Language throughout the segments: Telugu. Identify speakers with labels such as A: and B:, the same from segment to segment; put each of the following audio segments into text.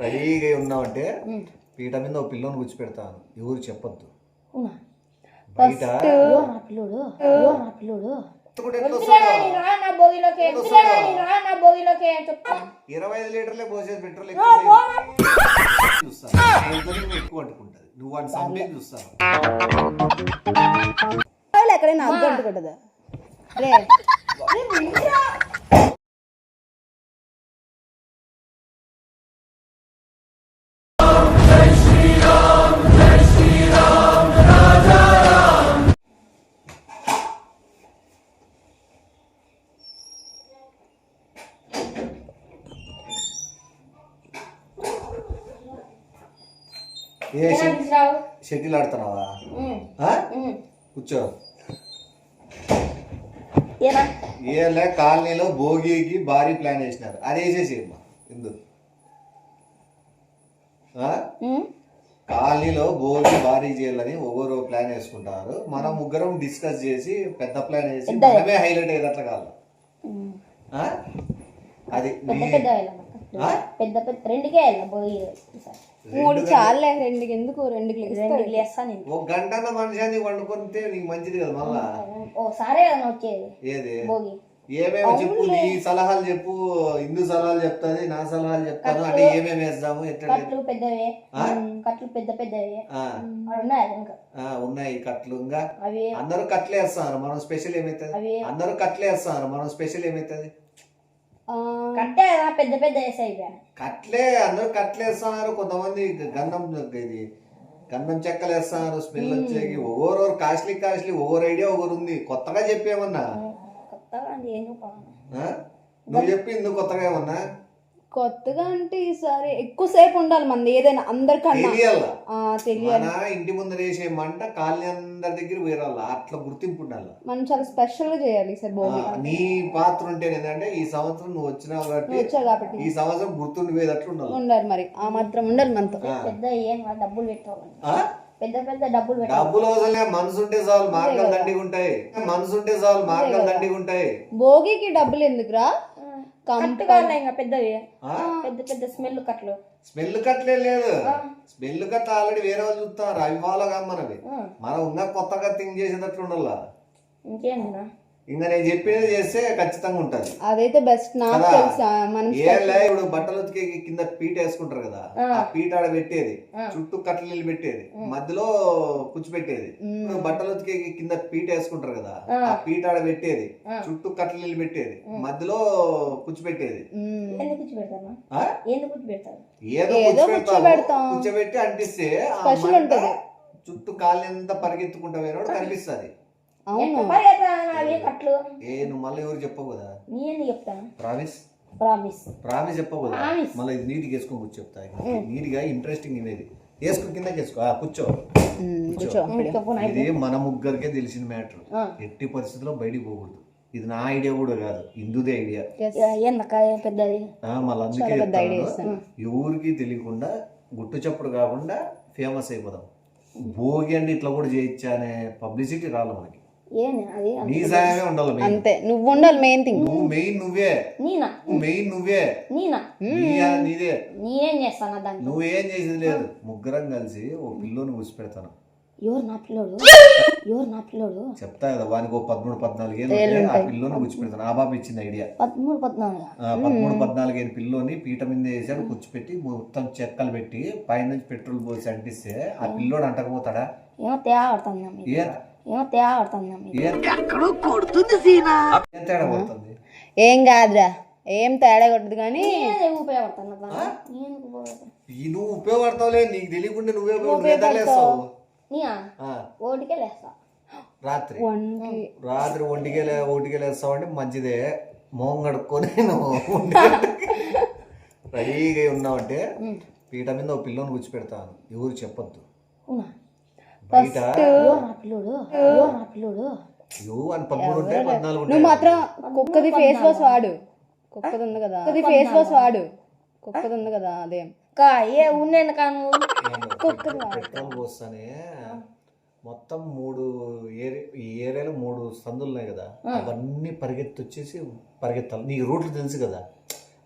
A: రెడీగా ఉన్నావంటే పీట మీద ఒక పిల్లని కూర్చోపెడతాను, ఎవరు చెప్పొద్దు. బయట కూడా ఎట్లా వస్తాడో? 25 లీటర్లే పోసేది పెట్రోల్ చూస్తాను, ఎక్కువ అంటుకుంటది. నువ్వు వాడిని సంపేకి చూస్తాను.
B: ఎక్కడైనా అగ్గు అంటుకుంటుందా?
A: షటిల్ ఆడుతున్నావా? కూర్చో. ఏలే కాలనీలో భోగికి భారీ ప్లాన్ వేసినారు, అది వేసేసి ఎందుకు? కాలనీలో భోగి భారీ చేయాలని ఒకరు ప్లాన్ వేసుకుంటారు, మనం ముగ్గురం డిస్కస్ చేసి పెద్ద ప్లాన్ వేసి మనమే హైలైట్ అయ్యేది అట్లా కాదు. అది
C: పెద్ద పెద్ద రెండుకే
B: మూడు చాలే, రెండుకి ఎందుకు? రెండుకి
A: ఒక గంట మనిషి వండుకుంటే నీకు మంచిది కదా. మళ్ళా
C: ఓసారే వచ్చేది
A: ఏది ఏమేమో చెప్పు, నీ సలహాలు చెప్పు. హిందూ సలహాలు చెప్తాది, నా సలహాలు చెప్తాను. అంటే ఏమేమి వేద్దాము?
C: కట్లు పెద్దవే, కట్లు పెద్ద పెద్దవి
A: ఉన్నాయి కట్లు. ఇంకా అందరూ కట్లే వేస్తున్నారు, మనం స్పెషల్ ఏమైతుంది? అందరూ కట్లే వేస్తున్నారు, మనం స్పెషల్ ఏమైతుంది?
C: కట్టే పెద్ద పెద్ద
A: కట్లే, అందరూ కట్లే వేస్తున్నారు. కొంతమంది గంధం చెక్కలు వేస్తున్నారు, స్మెల్ వచ్చేకి. ఒక్కొరు కాస్ట్లీ ఒక్కొరు ఐడియా ఒకరు ఉంది. కొత్తగా చెప్పేమన్నా? నువ్వు చెప్పి ఇందుకు కొత్తగా ఏమన్నా?
B: కొత్తగా అంటే ఈసారి ఎక్కువసేపు ఉండాలి మంది, ఏదైనా అందరికన్నా
A: తెలియాలి. ఇంటి ముందు వేసే మంట కాలనీ అందరి దగ్గర వేరాల, అట్లా గుర్తింపు ఉండాలి.
B: మనం చాలా స్పెషల్ గా చేయాలి సార్.
A: నీ పాత్ర ఉంటే ఏంటంటే ఈ సంవత్సరం నువ్వు వచ్చినావు కాబట్టి ఈ సంవత్సరం గుర్తుండిపోయేటట్లు
B: ఉండాలి. మరి ఆ మాత్రం ఉండాలి మనతో.
C: పెద్ద ఏం డబ్బులు పెట్టాలి, పెద్ద పెద్ద డబ్బులు
A: అవసరం. మనసు ఉంటే చాలు, మార్గాలు దండిగా ఉంటాయి. మనసు ఉంటే చాలు, మార్గాలు దండిగా ఉంటాయి.
B: భోగికి డబ్బులు ఎందుకురా?
C: పెద్దవి పెద్ద పెద్ద స్మెల్
A: కట్లే లేదు. స్మెల్ కట్ల ఆల్రెడీ వేరే వాళ్ళు చూస్తారు, అవి వాళ్ళగా మనవి. మనం ఇంకా కొత్తగా థింక్ చేసేటట్లు ఉండాల.
C: ఇంకేంటి
A: ఇంకా నేను చెప్పేది చేస్తే ఖచ్చితంగా ఉంటది.
B: అదైతే బెస్ట్.
A: ఇప్పుడు బట్టలు ఉతికి కింద పీట వేసుకుంటారు కదా, ఆ పీట ఆడ పెట్టేది, చుట్టూ కట్టలు నీళ్ళు పెట్టేది, మధ్యలో కూర్చోబెట్టేది. బట్టలు ఉతికి కింద పీట వేసుకుంటారు కదా, ఆ పీట ఆడ పెట్టేది, చుట్టూ కట్టలు నీళ్ళు పెట్టేది, మధ్యలో కూర్చోబెట్టేది. ఏదో కూర్చోబెట్టి అంటిస్తే చుట్టూ కాళ్ళు ఎంత పరిగెత్తుకుంటా పోయినాడు కనిపిస్తుంది.
C: నువ్వు
A: మళ్ళీ ఎవరు చెప్పవు కదా?
C: చెప్తాను.
A: ప్రామిస్ చెప్పవు కదా? మళ్ళీ ఇది నీట్గా వేసుకొని కూర్చో చెప్తా. నీట్గా ఇంట్రెస్టింగ్ ఇమేది వేసుకో, కింద కూర్చో. ఇది మన ముగ్గురికే తెలిసిన మ్యాటర్. ఎట్టి పరిస్థితుల్లో బయటికి పోకూడదు. ఇది నా ఐడియా కూడా కాదు, హిందూదే ఐడియా. మళ్ళీ అందుకే చెప్తాను, ఎవరికి తెలియకుండా గుట్టు చప్పుడు కాకుండా ఫేమస్ అయిపోదాం. భోగి అంటే ఇట్లా కూడా చేయొచ్చా అనే పబ్లిసిటీ రాలి మనకి. నీ సాయమే ఉండాలి.
B: అంతే, నువ్వు ఉండాలి. మెయిన్ థింగ్
A: నువ్వు మెయిన్ నువ్వే. నీదే. నువ్వేం చేసేది లేదు. ముగ్గురం కలిసి ఓ పిల్లోని కూర్చిపెడతాను. చెప్తా కదా, వానికి 13-14 ఏళ్ళు ఆ పిల్లోని కూర్చిపెడతాను. ఆ బాబు ఇచ్చిన ఐడియా. 13-14 ఏళ్ళ పిల్లోని పీట మీద వేసాడు, కూర్చిపెట్టి మొత్తం చెక్కలు పెట్టి పైనుంచి పెట్రోల్ పోసి అంటిస్తే ఆ పిల్లోడు అంటకపోతాడా?
B: ఏం కాదురా, ఏం తేడా కొట్టదు. కానీ
A: నువ్వు ఉపయోగపడతావులే, నీకు తెలియకుండా నువ్వే రాత్రి 1కే లేస్తావు అంటే మంచిదే. మోహం కడుక్కొని నువ్వు రెడీగా ఉన్నావంటే పీట మీద ఒక పిల్లని కూర్చోపెడతాను, ఎవరు చెప్పొద్దు. బయట
B: నువ్వు మాత్రం కుక్కది ఫేస్ వాష్ వాడు. కుక్కది ఉంది కదా, ఫేస్ వాష్ వాడు. కుక్కది ఉంది కదా, అదేం
A: పెట్రోల్ పోస్తానే. మొత్తం ఈ ఏరియాలో 3 సందులు ఉన్నాయి కదా, అవన్నీ పరిగెత్తాలి. నీకు రూట్లు తెలుసు కదా,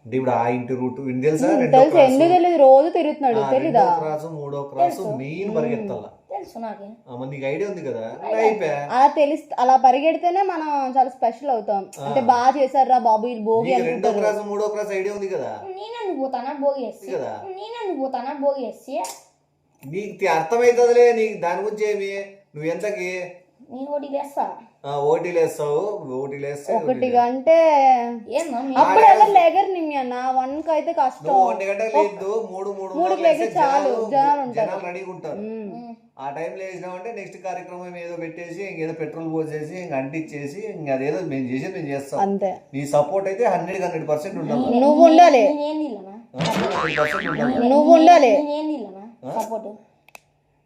A: అంటే ఇప్పుడు ఆ ఇంటి రూట్ విని తెలుసా?
B: తెలుసు, ఎందుకు తెలియదు, రోజు తిరుగుతున్నాడు, తెలీదా?
A: క్రాసు మూడో క్రాసు మెయిన్ పరిగెత్తాలా.
C: తెలుసు నాకు.
A: నీకు ఐడియా ఉంది కదా, అయిపోయా.
B: అలా పరిగెడితేనే మనం చాలా స్పెషల్ అవుతాం. అంటే బాగా చేశారా బాబు వీళ్ళు భోగి
A: రెండో క్రాస్ మూడో క్రాస్ ఐడియా ఉంది కదా.
C: నేనెందుకు పోతానా భోగి వేసి? నేనెందుకు పోతానా భోగి వేసి?
A: నీకు అర్థమవుతుందిలే, నీకు దాని గురించి ఏమి. నువ్వు ఎంతకి
C: నేను ఓటీలు వేస్తా.
A: ఓటీలు వేస్తావు, ఓటీలు వేస్తే
B: ఒకటిగా అంటే
C: ఏందో
B: అప్పుడు ఎవరు లేగరు నిన్న 1 కి అయితే కష్టం.
A: 1 గంటకు లేదు, 3
B: లేక చాలు,
A: జనాలు రెడీగా ఉంటారు. ఆ టైంలో వేసినామంటే నెక్స్ట్ కార్యక్రమం ఏదో పెట్టేసి ఇంకేదో పెట్రోల్ పోసేసి ఇంక అంటించేసి ఇంక అదేదో మేము చేసేది మేము చేస్తాం
B: అంతే.
A: నీ సపోర్ట్ అయితే 100% ఉండాలి.
B: నువ్వు ఉండాలి, నువ్వు ఉండాలి,
C: సపోర్ట్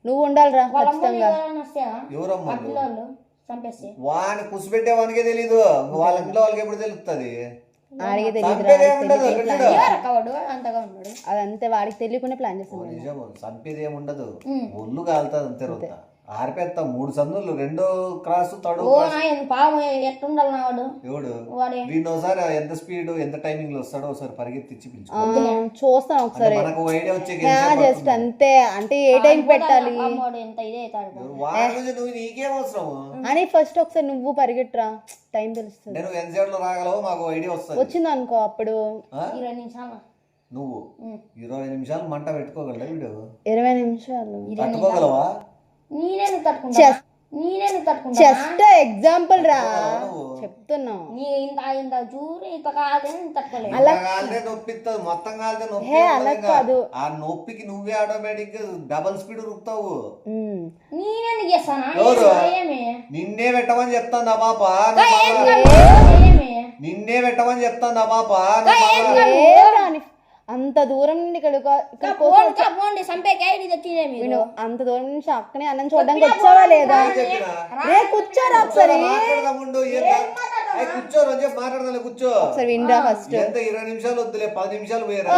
B: నువ్వు ఉండాలిరా ఖచ్చితంగా.
A: ఎవరమ్మా
C: చంపేసి
A: వాడిని కుసిపెట్టే వానికే తెలీదు, వాళ్ళ ఇంట్లో వాళ్ళకి ఎప్పుడు తెలుస్తుంది.
B: ఆడికి
A: చంపేది ఏముండదు, పెట్టాడు.
C: అంతగా ఉన్నాడు.
B: అదంతే, వాడికి తెలియకుండా ప్లాన్ చేస్తాను.
A: నిజము, చంపేది ఏముండదు, ఒళ్ళు కాలుతుంది అంతే. రొత్త ఆరిపేస్తాం 3 సందులు, రెండో క్రాస్ థర్డ్
C: పాపం ఎట్టుండాలి నావాడు.
A: ఎవడు వీడిని ఒకసారి ఎంత స్పీడ్ ఎంత టైమింగ్ లో వస్తాడో ఒకసారి పరిగెత్తిచ్చి
B: చూస్తాను ఒకసారి,
A: మనకు ఐడియా వచ్చే
B: జస్ట్ అంతే. అంటే ఏ టైం పెట్టాలి
C: ఎంత ఇదే
A: నువ్వు నీకేం అవసరము
B: అని ఫస్ట్ ఒకసారి నువ్వు పరిగెట్టరా, టైం తెలుస్తుంది.
A: నేను ఎన్సెట్ లో రాగలవు, మాకు ఐడియా వస్తుంది.
B: వచ్చింది అనుకో అప్పుడు
C: 20 నిమిషాలు.
A: నువ్వు 20 నిమిషాలు మంట పెట్టుకోగలరా? వీడు
B: 20 నిమిషాలు
A: తట్టుకోగలవా?
C: నేనేను తట్టుకుంటా.
B: జస్ట్ ఎగ్జాంపుల్ రా చెప్తున్నా.
C: ఇంత చూరి ఇంత కాదని తట్టుకోలేదు.
A: అలా నొప్పిస్తుంది, మొత్తం కాలితే నొప్పి.
B: అలా కాదు,
A: ఆ నొప్పికి నువ్వే ఆటోమేటిక్ డబల్ స్పీడ్ రుక్తావు.
C: నేనేందుకు చేస్తానా?
A: నిన్నే పెట్టమని చెప్తాందా పాప, నిన్నే పెట్టమని చెప్తాందా పాప.
B: అంత దూరం నుండి అంత దూరం నుంచి అక్కనే అన్నం చూడడానికి వచ్చావా లేదా? రే కూర్చోరా ఒకసారి,
A: మాట్లాడదా కూర్చో
B: ఒకసారి వినరా ఫస్ట్.
A: ఎంత 20 నిమిషాలు వద్దులే, 10 నిమిషాలు పోయారా.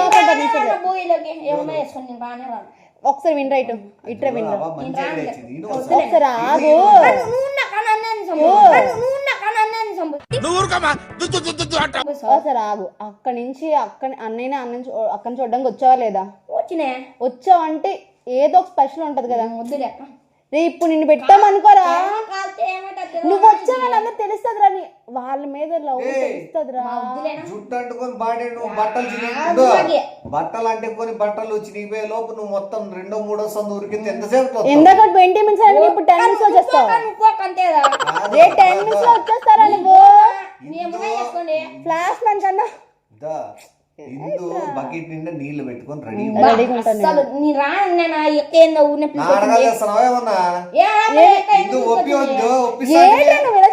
B: ఒకసారి వినరా, ఇట్రా వినరా,
A: ఒకసారి
B: ఒకసారి ఆగు. ఒకసారి ఆగు. అక్కడి నుంచి అన్నయ్య అక్కడి చూడడానికి వచ్చావా లేదా? వచ్చావు అంటే ఏదో ఒక స్పెషల్ ఉంటది కదా. రే ఇప్పుడు నిన్ను పెట్టామనుకోరా, నువ్వు వచ్చావని అందరు తెలుస్తుంది రా, వాళ్ళ మీద లవ్ తెలుస్తుంది రా.
A: జుట్టు అంటుకొని బాడీ బట్టలు అంటుకొని బట్టలు చినిగిపోయే లోపు నువ్వు మొత్తం 2-3 సందు ఉరికింది. ఎంతసేపు?
B: ఎందుకు 20 మినిట్స్ అని ఇప్పుడు 10 మినిట్స్ వచ్చేస్తావు. 10 మినిట్స్ లో వచ్చేస్తారా నువ్వు? ఫ్లాష్ మ్యాన్ కన్నా
A: ఇందు బకెట్ నిండా నీళ్లు పెట్టుకొని రెడీ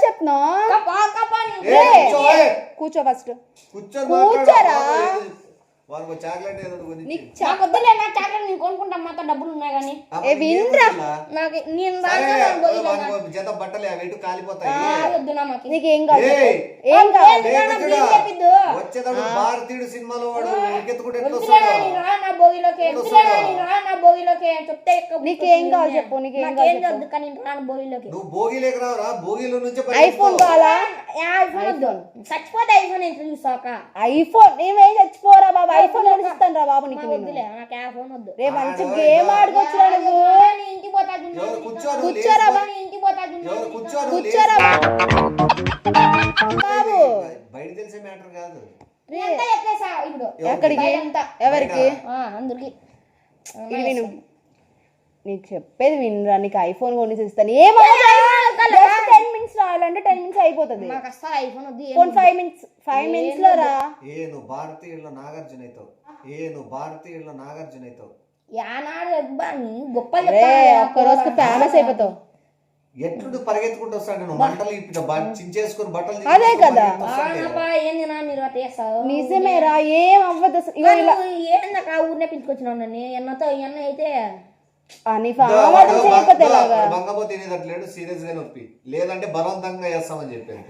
B: చెప్తున్నావు. కూర్చో ఫస్ట్, కూర్చోరా.
A: చాక్లెట్
C: డబ్బులు ఉన్నాయి కానీ
A: బట్టలు కాలిపోతాయి.
B: నీకేం కావాలి? ఏం కావాలి?
A: వచ్చేటప్పుడు భారతీయుడు సినిమాలో వాడు
B: నీకేం కావాలి చెప్పు, నీకేం కావాలి?
A: నువ్వు భోగిలోకి రావురా, భోగిలో నుంచి
B: ఐఫోన్ కావాలా?
C: చచ్చిపోతే ఐఫోన్ ఎంత చూసాక
B: ఐఫోన్ ఏమేం చచ్చిపోరా బాబా, ఐఫోన్ ఇస్తాను రా బాబు నీకు.
C: నాకు ఆ ఫోన్ వద్దు.
B: రేపు మంచి గేమ్ ఆడుకోవచ్చురా నువ్వు. కూర్చోరా కూర్చోరా బాబు.
A: బయట తెలిసే మ్యాటర్ కాదు.
B: ఎక్కడికి? ఎవరికి?
C: అందరికి.
B: ఇది విను, నీకు చెప్పేది వినరా. నీకు ఐఫోన్ కొనేసి ఇస్తాను. 10 మినిట్స్ రావాలంటే 10 మినిట్స్ అయిపోతుంది. 5 మినిట్స్ లో రా.
A: నువ్వు భారతీయుల్లో నాగార్జున అవుతావు. నువ్వు భారతీయుల్లో నాగార్జున అవుతావు.
C: గొప్ప
B: ఒక్క రోజు ఫేమస్ అయిపోతావు.
A: ఎట్లు పరిగెత్తుకుంటూ వస్తాడు నువ్వు, మంటలు చించేసుకుని బట్టలు.
B: అదే కదా
C: ఏంది
B: నిజమేరా, ఏం అవ్వదు.
C: ఏందక ఊరినే పిలుచుకొచ్చినావు నన్ను. ఎన్నతో ఎన్న అయితే
A: బంగపోతే తినేదట్లేడు, సీరియస్ గా నొప్పి లేదంటే బలవంతంగా చేస్తామని చెప్పాను.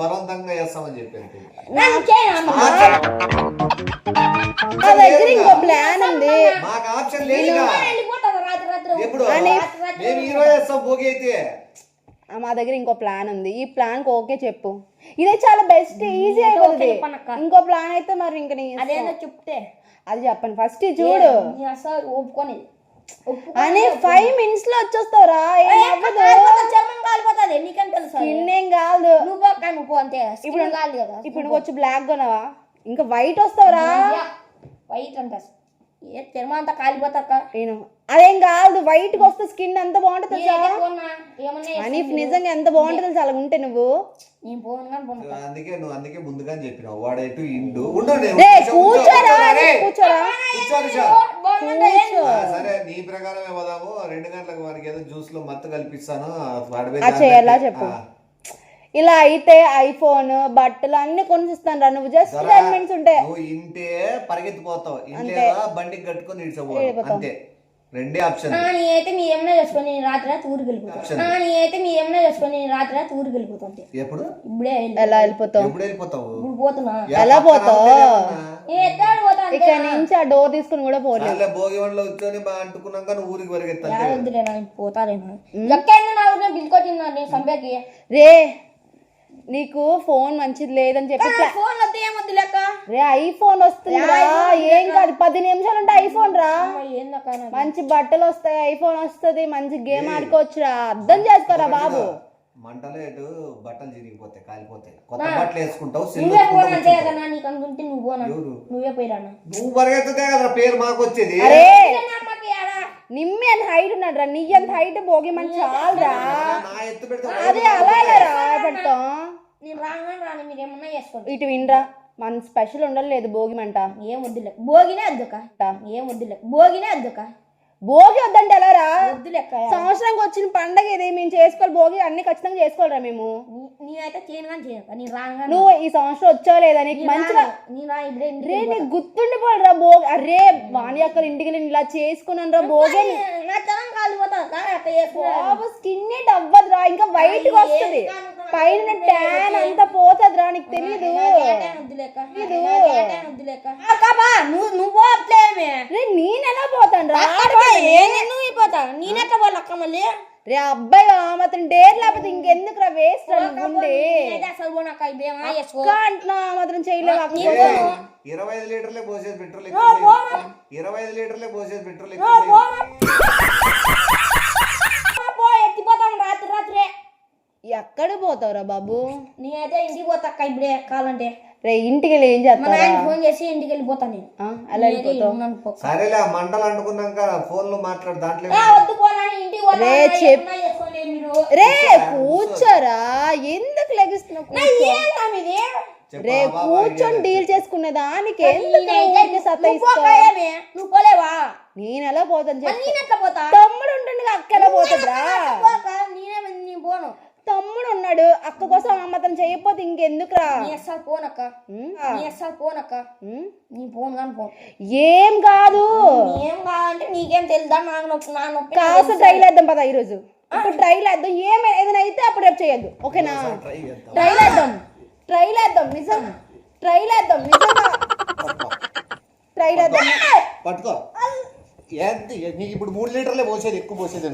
A: బలవంతంగా చేస్తామని చెప్పాను.
B: ప్లాన్ ఉంది,
A: మాకు ఆప్షన్ లేదు. ఎప్పుడు మేము హీరో చేస్తాం భోగి అయితే.
B: మా దగ్గర ఇంకో ప్లాన్ ఉంది, ఈ ప్లాన్ ఓకే చెప్పు. ఇదే చాలా బెస్ట్, ఈజీ అయిపోతుంది. ఇంకో ప్లాన్ అయితే మరి ఇంకా
C: అదేదో చెప్తే
B: అది చెప్పండి ఫస్ట్ చూడు
C: అసలు ఒప్పుకొని
B: అని 5 minutes లో వచ్చేస్తావురా.
C: చర్మం కాలిపోతుంది, నీకేం తెలుసు?
B: స్కిన్ కాదు,
C: నువ్వు అంతే. ఇప్పుడు కాదు కదా,
B: ఇప్పుడు నువ్వు వచ్చి బ్లాక్ కొనవా, ఇంకా వైట్ వస్తావురా.
C: వైట్ అంట ఏ చర్మం అంతా కాలిపోతాక
B: నేను అదేం కాదు, వైట్ కి వస్తే స్కిన్ ఎంత బాగుంటుంది తెలుసా.
C: ఏమన్నా
B: అని నిజంగా ఎంత బాగుంటుంది తెలుసా అలా ఉంటే. నువ్వు
C: నేను పోను
A: అందుకే ముందుగానే చెప్పినావు వాడు ఎటు ఇండు
B: కూర్చోరా కూర్చోరా.
A: సరే నీ ప్రకారమే పోదాము. 2 గంటలకు వారికి ఏదో జ్యూస్ లో మత్తు కల్పిస్తాను.
B: చేయాలా చెప్పు. ఇలా అయితే ఐఫోన్ బట్టలు అన్ని కొనిస్తాను రా. నువ్వు జస్ట్ 10 minutes ఉంటే
A: నువ్వు ఇంటే పరిగెత్తిపోతావు, ఇంట్లో బండికి కట్టుకొని ఇడిచిపోతావు. అంతే, 2 ఆప్షన్.
C: అయితే మీ ఏమైనా చేసుకొని రాత్రి ఊరికి వెళ్ళిపోతాం. అయితే మీ ఏమైనా చేసుకొని రాత్రి ఊరికి వెళ్ళిపోతాం.
A: ఎప్పుడు?
C: ఇప్పుడే
B: ఎలా వెళ్ళిపోతావు?
A: ఎప్పుడు వెళ్ళిపోతావు?
C: ఇప్పుడు పోతున్నా.
B: ఎలా పోతావు?
C: పోతాను
B: ఇక్కడ నుంచి ఆ డోర్ తీసుకుని కూడా పోలేదు.
A: భోగి వంటలో వచ్చి బాగా అంటుకున్నాక నువ్వు ఊరికి పరిగెత్తా.
C: వద్దులేనా పోతారేమో. ఎక్కడైనా నా ఊరిలో బిల్కొచ్చిందా నేను సంపేకి.
B: రే నీకు ఫోన్ మంచిది లేదని చెప్పి
C: ఫోన్ వద్దు ఏమొద్దు లెక్క.
B: రే ఐఫోన్ వస్తుంది రా, ఏం కాదు 10 నిమిషాలు ఉంటే ఐఫోన్ రా. మంచి బట్టలు వస్తాయి, ఐఫోన్ వస్తుంది, మంచి గేమ్ ఆడుకోవచ్చు రా. అర్థం చేసుకోరా బాబు.
A: మంటలో ఎటు బట్టలు చిరిగిపోతాయి, కాలిపోతాయి. కొత్త బట్టలు వేసుకుంటావు.
C: నువ్వే పోనా అంతే కదా, నీకు అనుకుంటే నువ్వు పోనా. నువ్వే పోయిరానా.
A: నువ్వు పరిగెత్తుతే కదా పేరు మాకు వచ్చేది.
B: అరే నిమ్మి అని హైట్ ఉన్నాడు రా, నీ అంత హైట్ భోగి మంచి చాలరా. అదే అలా రా పెడతాం.
C: నేను రాను మీరు ఏమన్నా చేసుకోండి.
B: ఇటు వినరా, మన స్పెషల్ ఉండలేదు భోగి మంట.
C: ఏం వద్దులే భోగినే అద్దుక. ఏం వద్దులే భోగినే అద్దుక.
B: భోగి వద్దంటే ఎలా రా?
C: వద్దు లెక్క.
B: సంవత్సరానికి వచ్చిన పండగ ఇది, మేము చేసుకోవాలి. భోగి అన్ని ఖచ్చితంగా చేసుకోవాలరా మేము.
C: నేనైతే చేయను చేయను. నేను రాను.
B: నువ్వు ఈ సంవత్సరం వచ్చావు లేదా నీకు మంచిగా రే నీకు గుర్తుండిపోవాలి రా భోగి. అరే వాణి అక్కడ ఇంటికి ఇలా చేసుకున్నాను రా భోగి. స్కిన్ అవ్వదు రా, ఇంకా వైట్ గా వస్తుంది, పైన ట్యాన్ అంతా పోతుంది రా. నీకు తెలీదు. నేనెలా పోతాను రా?
C: నేనెట్లా పోలక్క మళ్ళీ.
B: రే అబ్బాయి మాత్రం డేర్ లేకపోతే ఇంకెందుకు రా, వేస్ట్ అనుకుంటే అంటున్నా మాత్రం చేయలేవు.
A: 25 లీటర్లే పోసేది పెట్రోల్, 25 లీటర్లే పోసేది పెట్రోల్.
C: ఎత్తిపోతాం రాత్రి రాత్రే.
B: ఎక్కడ పోతావురా బాబు?
C: నేనైతే ఇంటికి పోతాక్క ఇప్పుడే కావాలంటే.
B: రే ఇంటికి వెళ్ళి ఏం చేస్తావు?
C: ఫోన్ చేసి ఇంటికి వెళ్ళిపోతాను నేను.
B: అలా వెళ్ళిపోతావు.
A: సరేలే మంటలు అంటుకున్నాక ఫోన్ లో మాట్లాడు. దాంట్లో
B: రే కూర్చోరా, ఎందుకు లెగిస్తున్నావు? రే కూర్చొని డీల్ చేసుకునే దానికి
C: నువ్వు పోలేవా?
B: నేను ఎలా పోతాను చెప్పు. తమ్ముడు ఉంటుంది, అక్క ఎలా పోతుందిరా?
C: పోను.
B: తమ్ముడు ఉన్నాడు, అక్క కోసం అమ్మతం చేయకపోతే ఇంకెందుకురా?
C: పోనక్క పోనక్క నీ ఫోన్ కానీ ఫోన్
B: ఏం కాదు.
C: ఏం కాదంటే నీకేం తెలుదా? నాకు నొప్పి, నా నొప్పి.
B: కాస్త ట్రైల్ వేద్దాం పద ఈరోజు. ఇప్పుడు ట్రైల్ వేద్దాం, ఏదైనా అయితే అప్పుడు రేపు చేయొద్దు, ఓకేనా? ట్రైల్ వేద్దాం నిజం, ట్రైల్ వేద్దాం నిజంగా, ట్రైల్ వేద్దాం.
A: పట్టుకో. నీకు ఇప్పుడు 3 లీటర్లే పోసేది, ఎక్కువ పోసేది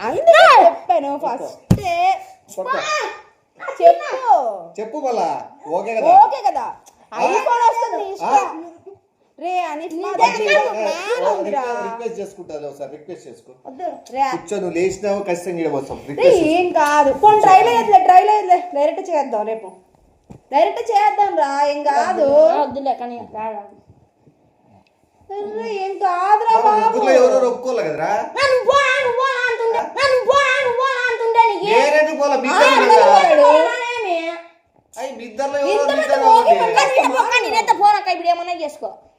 B: అందుకే చెప్పాను ఫస్ట్.
A: చెప్పు మళ్ళా. ఓకే
B: కదా ఐఫోన్ వస్తుంది రే అని
A: రిక్వెస్ట్ చేసుకుంటాను. ఒకసారి రిక్వెస్ట్ చేసుకో. కూర్చో, నువ్వు లేచినావు ఖచ్చితంగా వస్తాం.
B: ఏం కాదు, పోనీ ట్రైల్ వేయట్లే డైరెక్ట్ చేద్దాం. రేపు డైరెక్ట్ చేద్దాం రా, ఏం కాదు.
C: వద్దులే కానీ
B: ఏం కాదురా బాబు.
A: ఎవరో ఒప్పుకోలే కదరా.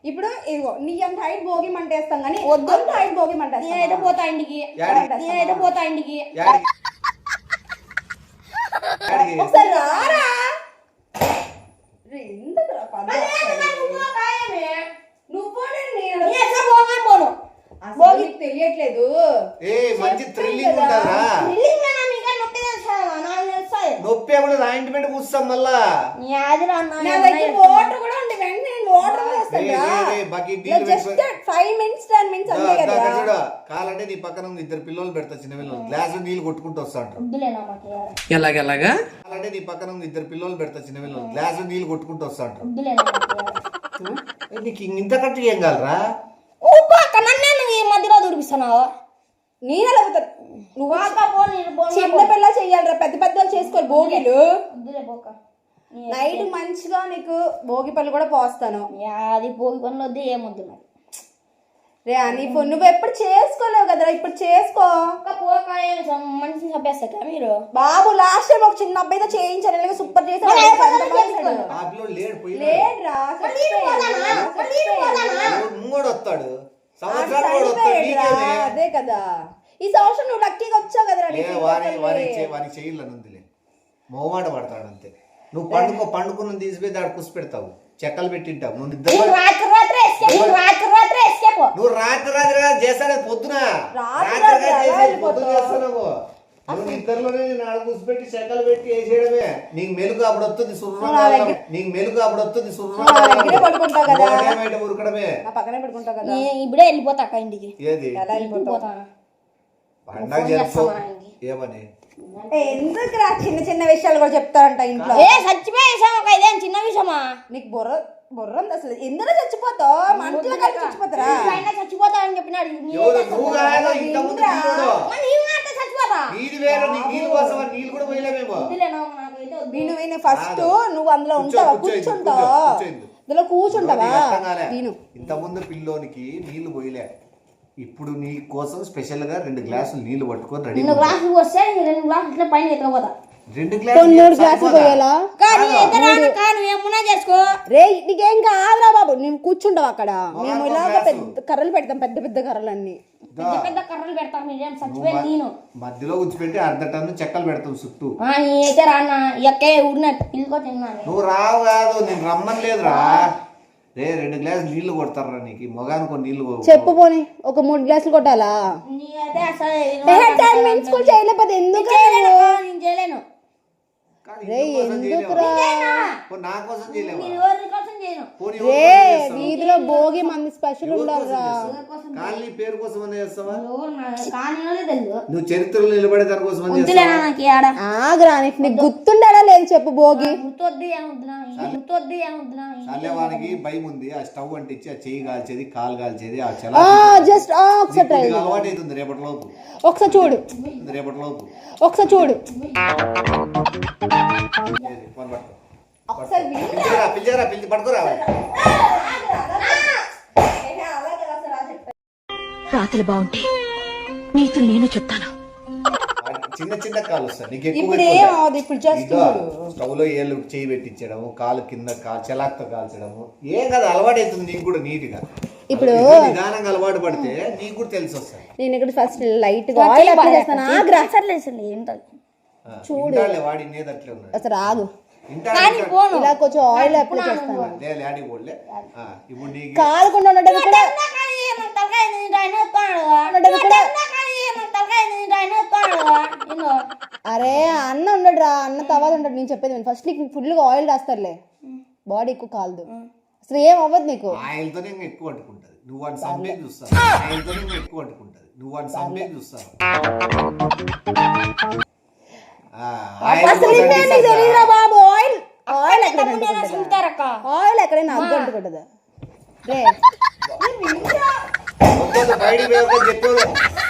B: ఇప్పుడు ఇదిగో నీ అంత హైట్ భోగి మంటేస్తాం కానీ వద్దు హైట్ భోగి మంటేస్తాం.
C: నేనైతే పోతా ఇంటికి.
B: ఒకసారి రారా. తెలియట్లేదు.
A: మంచి థ్రిల్లింగ్ ఉంటుందా? నొప్పి ఏమన్నా ఆయింట్మెంట్ పూస్తాం మళ్ళా.
B: నా దగ్గర వాటర్ కూడా ఉంది, వెంటనే వాటర్
A: మాకు ఈ డీల్
B: జస్ట్ 5 minutes 10 minutes అంతే కదా.
A: చూడ కాలంటే నీ పక్కన ఇద్దరు పిల్లలు పెడతా, చిన్న పిల్లలు గ్లాసు నీళ్ళు కొట్టుకుంటూ వస్తా అంటారు.
C: వద్దులేనా మాకు
D: ఎలాగెలాగా
A: కాలంటే నీ పక్కన ఇద్దరు పిల్లలు పెడతా, చిన్న పిల్లలు గ్లాసు నీళ్ళు కొట్టుకుంటూ వస్తా అంటారు.
C: వద్దులేనా మాకు
A: నీకు ఇంత కట్టి ఏం కాలరా?
C: ఊపా కన్నన్నే నువ్వు ఈ మధ్యలో దూరిపిస్తున్నావు.
B: నేనే లేకపోతే నువ్వు చిన్న పిల్ల చెయ్యాలిరా, పెద్ద పెద్దలు చేసుకోరు భోగిలు.
C: వద్దులే పోక
B: నైట్ మంచిగా నీకు భోగి పళ్ళు కూడా పోస్తాను.
C: అది భోగి పనులు వద్దు ఏమొద్దు నాకు.
B: రే అని నువ్వు ఎప్పుడు చేసుకోలేవు కదరా, ఇప్పుడు చేసుకో.
C: పోక మనిషిని చంపేస్తాక మీరు.
B: బాబు లాస్ట్ టైం ఒక చిన్న అబ్బాయితో చేయించాను, సూపర్ చేశాడు.
A: ఆ పిల్లలు లేడు పోయి
B: లేదురా,
A: ముంగోడు వస్తాడు, సంవత్సరాలు కూడా వస్తాడు. నీకేమే?
B: అదే కదా ఈ సంవత్సరం నువ్వు లక్కీగా వచ్చావు కదరా.
A: వానికి చెయ్యాలనుందిలే, మొహమాట పడతాడు అంతే. నువ్వు పండుకున్న తీసిపోయి దాడు కుసి పెడతావు, చెక్కలు పెట్టింటావు. నువ్వు రాత్రి రాత్రి చేస్తానే పొద్దున పొద్దున చేస్తున్నావు. నువ్వు నిద్రలోనే నేను ఆడ కూసిపెట్టి చెక్కలు పెట్టి వేసేయడమే. నీకు మెలుగు అప్పుడు వస్తుంది
B: పడుకుంటావు కదా,
A: ఉరకడమే.
B: నా పక్కనే పడుకుంటావు కదా.
C: ఇప్పుడే వెళ్ళిపోతా అక్క ఇంటికి.
A: ఏది
B: ఎలా వెళ్ళిపోతావు?
A: పండగ చేసుకో. ఏమని
B: ఎందుకు రా, చిన్న చిన్న విషయాలు కూడా చెప్తారంట ఇంట్లో.
C: చచ్చిపోయేసాం ఒక ఇదేం చిన్న విషయమా?
B: నీకు బుర్ర ఉంది అసలు. ఎందులో చచ్చిపోతావు? మనుషులు కలిసి చచ్చిపోతారా?
C: చచ్చిపోతా అని చెప్పినాడు.
B: విను ఫస్ట్ నువ్వు అందులో ఉంటావా? కూర్చుంటావా? అందులో కూర్చుంటావా? విను,
A: ఇంత ముందు పిల్లోనికి నీళ్లు పోయలే, ఇప్పుడు నీ కోసం స్పెషల్ గా 2 గ్లాసులు నీళ్లు పట్టుకొని రెడీ.
C: 2 గ్లాసులు వస్తే 2 గ్లాసులు ఇట్లా పైన ఎత్తుకోపోతా.
A: 2 గ్లాసులు
B: 3 గ్లాసులు పోయాలా?
C: చేసుకో
B: రే, నీకేం కాదురా బాబు, నువ్వు కూర్చుంటావు అక్కడ. మేము ఇలాగ పెద్ద కర్రలు పెడతాం, పెద్ద పెద్ద కర్రలన్నీ.
C: పెద్ద పెద్ద కర్రలు పెడతాం. మీరేం చచ్చిపోయి నేను
A: మధ్యలో కూర్చోపెట్టి 1/2 టన్ను చెక్కలు పెడతాం చుట్టూ.
C: అయితే రాన్న ఎక్కే ఊరినట్టు పిలుకో తిన్నాను.
A: నువ్వు రావు కాదు, నేను రమ్మని లేదురా. రే 2 గ్లాసులు నీళ్లు కొడతారా నీకు? మొగానుకో నీళ్లు
B: చెప్పు పోనీ, ఒక 3 గ్లాసులు కొట్టాలా?
C: నీకైతే అసలు
B: 10 minutes కూడా చేయలేకపోతే ఎందుకు?
C: నేను చేయలేను.
B: రే ఎందుకురా,
A: నా కోసం చేయలేవా?
C: ఎవరి కోసం చేయను.
B: రే వీధిలో భోగి మంది స్పెషల్ ఉండాలిరా.
A: కాలనీ పేరు కోసం అనే చేస్తావా?
C: కానీ తెలుసు
A: నువ్వు చరిత్రలో నిలబడే దాని కోసం అని
C: వద్దులేనా నాకు ఆడ
B: ఆగ్రా. నీకు గుర్తుండాలా లేదు చెప్పు భోగి.
C: గుర్తొద్దు ఏమొద్దునా
A: చల్లవానికి భయం ఉంది. ఆ స్టవ్ అంటించి ఆ చెయ్యి కాల్చేది, కాలు కాల్చేది, ఆ
B: జస్ట్ ఒకసారి ట్రై
A: అలవాటు అవుతుంది. రేపటిలోపు
B: ఒకసారి చూడు,
A: రేపటిలోపు
B: ఒకసారి చూడు.
A: పిలిచి పడుకోరా.
E: రాత్రి బాగుంటే నీతో నేను చెప్తాను.
A: చిన్న చిన్న కాలు వస్తాయి నీకు.
B: ఇప్పుడు ఏమవుతుంది? ఇప్పుడు జస్ట్
A: స్టవ్ లో ఏళ్ళు చేయి పెట్టించడము, కాలు కింద చెలాక్తో కాల్చడము ఏం కదా, అలవాటు అవుతుంది నీకు కూడా నీట్ గా. ఇప్పుడు నిదానంగా అలవాటు పడితే నీకు కూడా తెలిసి వస్తాయి.
B: నేను ఇక్కడ ఫస్ట్ లైట్ గా ఆయిల్ అప్లై చేస్తాను. ఆగ్రా
A: చూడు వాడి నేది అట్లే ఉన్నాడు.
B: అసలు ఆగు,
C: పోను.
B: ఇలా కొంచెం ఆయిల్ అప్లై చేస్తాను.
A: ఇప్పుడు నీకు
B: కాలకుండా ఉండడానికి కూడా అరే అన్న ఉండడు రా, అన్న తర్వాత ఉండడు. నేను చెప్పేది ఫస్ట్ నీకు ఫుల్ గా ఆయిల్ రాస్తారులే, బాడీ ఎక్కువ కాలదు. అసలు ఏం అవ్వదు నీకు.
A: ఆయిల్ తోనే ఎక్కువ అంటుకుంటది. నువ్వు అని సంపే చూస్తావు. ఆయిల్ తోనే ఎక్కువ అంటుకుంటది. నువ్వు అని సంపే చూస్తావు.
B: తెలియదురా బాబు, ఆయిల్ ఆయిల్ ఆయిల్ ఎక్కడైనా అగ్గు అంటుకుంటుందా? రే
A: బయటికి చెప్పారు